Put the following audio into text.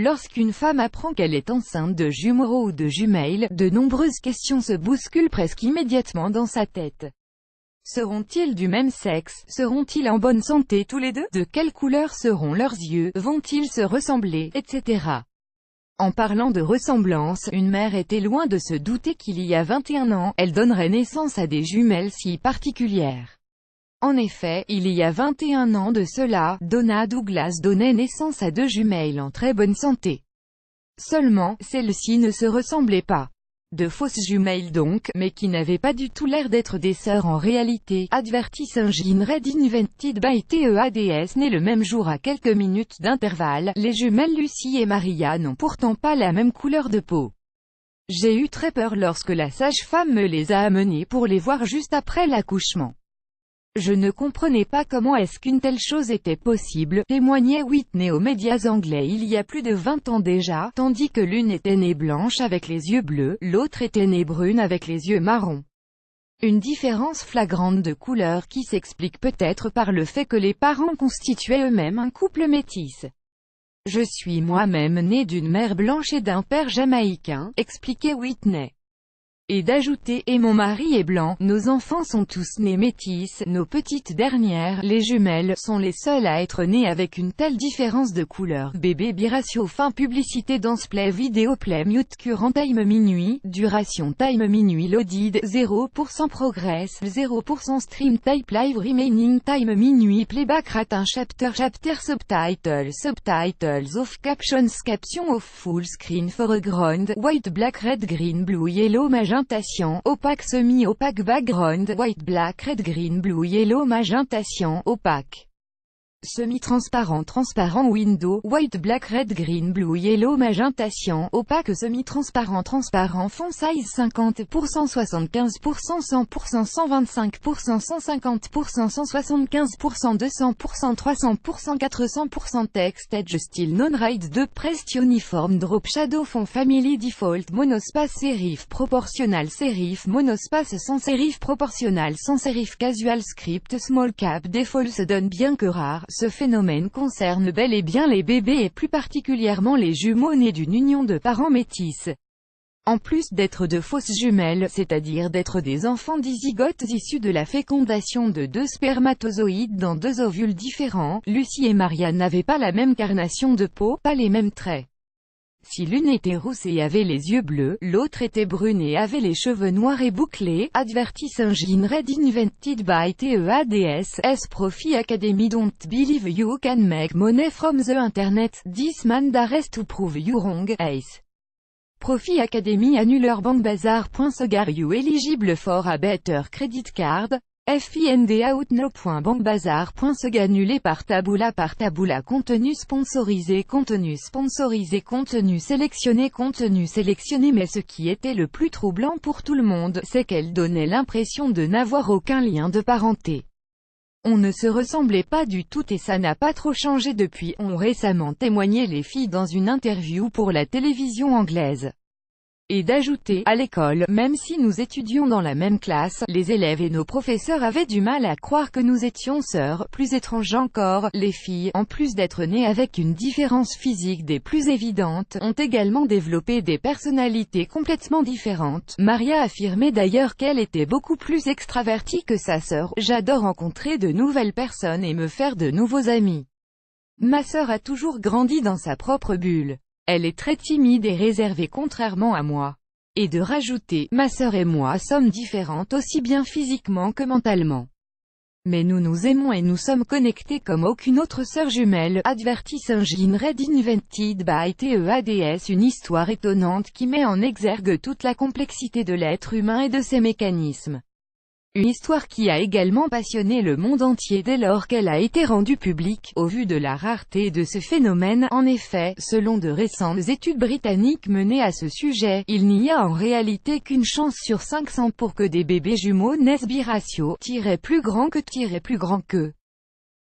Lorsqu'une femme apprend qu'elle est enceinte de jumeaux ou de jumelles, de nombreuses questions se bousculent presque immédiatement dans sa tête. Seront-ils du même sexe? Seront-ils en bonne santé tous les deux? De quelle couleur seront leurs yeux? Vont-ils se ressembler? Etc. En parlant de ressemblance, une mère était loin de se douter qu'il y a 21 ans, elle donnerait naissance à des jumelles si particulières. En effet, il y a 21 ans de cela, Donna Douglas donnait naissance à 2 jumelles en très bonne santé. Seulement, celles-ci ne se ressemblaient pas. De fausses jumelles donc, mais qui n'avaient pas du tout l'air d'être des sœurs en réalité, advertit Engine Red Invented by TEADS né le même jour à quelques minutes d'intervalle. Les jumelles Lucy et Maria n'ont pourtant pas la même couleur de peau. J'ai eu très peur lorsque la sage-femme me les a amenées pour les voir juste après l'accouchement. Je ne comprenais pas comment est-ce qu'une telle chose était possible, témoignait Whitney aux médias anglais il y a plus de 20 ans déjà, tandis que l'une était née blanche avec les yeux bleus, l'autre était née brune avec les yeux marrons. Une différence flagrante de couleur qui s'explique peut-être par le fait que les parents constituaient eux-mêmes un couple métis. Je suis moi-même née d'une mère blanche et d'un père jamaïcain, expliquait Whitney. Et d'ajouter, et mon mari est blanc, nos enfants sont tous nés métis, nos petites dernières, les jumelles, sont les seules à être nées avec une telle différence de couleur. Bébé biratio. Fin publicité. Dance play vidéo play mute current time minuit, duration time minuit loaded, 0% progress, 0% stream type live remaining time minuit playback rate un chapter subtitles off captions off full screen foreground, white black red green blue yellow magenta opaque semi-opaque background, white black red green blue yellow magenta opaque. Semi-transparent transparent window, white black red green blue yellow magenta opaque semi-transparent transparent font size 50%, 75%, 100%, 125%, 150%, 175%, 200%, 300%, 400% text edge style non-ride 2 pressed uniform drop shadow font family default monospace serif proportional serif monospace sans serif proportional sans serif casual script small cap default se donne bien que rare. Ce phénomène concerne bel et bien les bébés et plus particulièrement les jumeaux nés d'une union de parents métis. En plus d'être de fausses jumelles, c'est-à-dire d'être des enfants dizygotes issus de la fécondation de 2 spermatozoïdes dans 2 ovules différents, Lucy et Maria n'avaient pas la même carnation de peau, pas les mêmes traits. Si l'une était rousse et avait les yeux bleus, l'autre était brune et avait les cheveux noirs et bouclés, advertit Engine Red Invented by TEADS, Profi Academy. Don't believe you can make money from the internet, this man dares to prove you wrong, Ace. Profi Academy annuler bankbazar.sg. Are you eligible for a better credit card? FIND out no.bankbazar.sg. Annulé par Taboola contenu sponsorisé contenu sélectionné mais ce qui était le plus troublant pour tout le monde, c'est qu'elle donnait l'impression de n'avoir aucun lien de parenté. On ne se ressemblait pas du tout et ça n'a pas trop changé depuis, ont récemment témoigné les filles dans une interview pour la télévision anglaise. Et d'ajouter, à l'école, même si nous étudions dans la même classe, les élèves et nos professeurs avaient du mal à croire que nous étions sœurs. Plus étrange encore, les filles, en plus d'être nées avec une différence physique des plus évidentes, ont également développé des personnalités complètement différentes. Maria affirmait d'ailleurs qu'elle était beaucoup plus extravertie que sa sœur. J'adore rencontrer de nouvelles personnes et me faire de nouveaux amis. Ma sœur a toujours grandi dans sa propre bulle. Elle est très timide et réservée contrairement à moi. Et de rajouter, ma sœur et moi sommes différentes aussi bien physiquement que mentalement. Mais nous nous aimons et nous sommes connectés comme aucune autre sœur jumelle, advertit Engine Red Invented by TEADS. Une histoire étonnante qui met en exergue toute la complexité de l'être humain et de ses mécanismes. Une histoire qui a également passionné le monde entier dès lors qu'elle a été rendue publique, au vu de la rareté de ce phénomène. En effet, selon de récentes études britanniques menées à ce sujet, il n'y a en réalité qu'une chance sur 500 pour que des bébés jumeaux naissent biratio, plus grand que